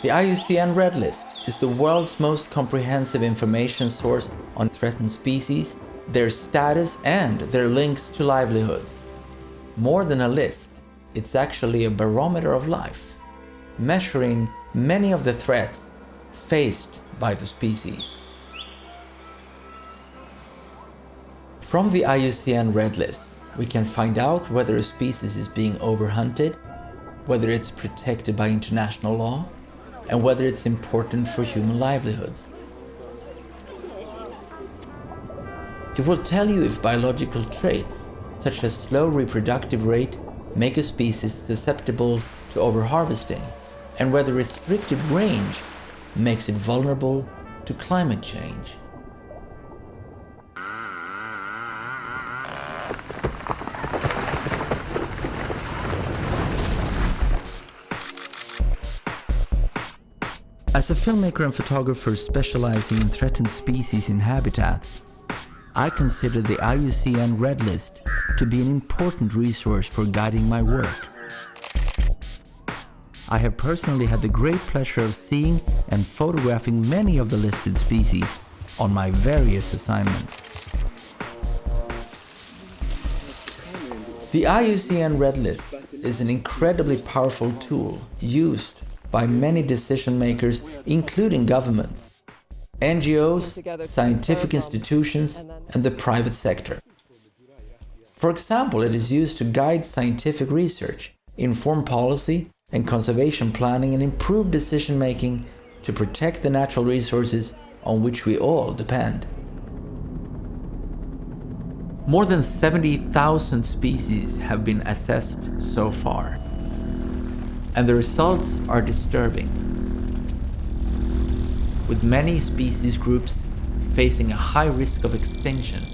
The IUCN Red List is the world's most comprehensive information source on threatened species, their status, and their links to livelihoods. More than a list, it's actually a barometer of life, measuring many of the threats faced by the species. From the IUCN Red List, we can find out whether a species is being overhunted, whether it's protected by international law, and whether it's important for human livelihoods. It will tell you if biological traits, such as slow reproductive rate, make a species susceptible to overharvesting, and whether restricted range makes it vulnerable to climate change. As a filmmaker and photographer specializing in threatened species and habitats, I consider the IUCN Red List to be an important resource for guiding my work. I have personally had the great pleasure of seeing and photographing many of the listed species on my various assignments. The IUCN Red List is an incredibly powerful tool used by many decision makers, including governments, NGOs, scientific institutions, and the private sector. For example, it is used to guide scientific research, inform policy and conservation planning, and improve decision making to protect the natural resources on which we all depend. More than 70,000 species have been assessed so far, and the results are disturbing, with many species groups facing a high risk of extinction.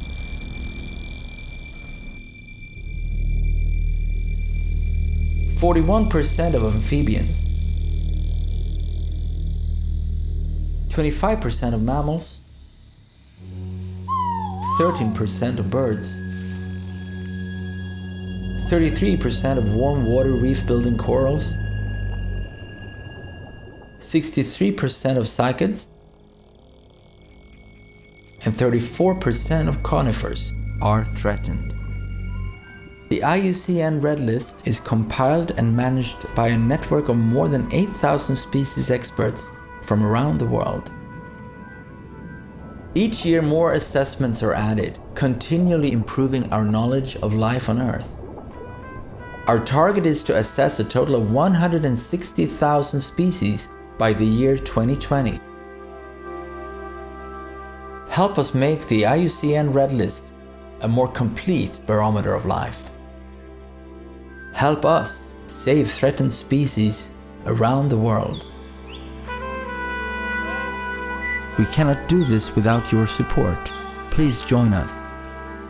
"41% of amphibians, 25% of mammals, 13% of birds, 33% of warm water reef-building corals, 63% of cycads, and 34% of conifers are threatened." The IUCN Red List is compiled and managed by a network of more than 8,000 species experts from around the world. Each year more assessments are added, continually improving our knowledge of life on Earth. Our target is to assess a total of 160,000 species by the year 2020. Help us make the IUCN Red List a more complete barometer of life. Help us save threatened species around the world. We cannot do this without your support. Please join us.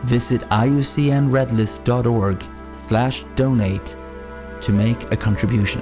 Visit iucnredlist.org/donate to make a contribution.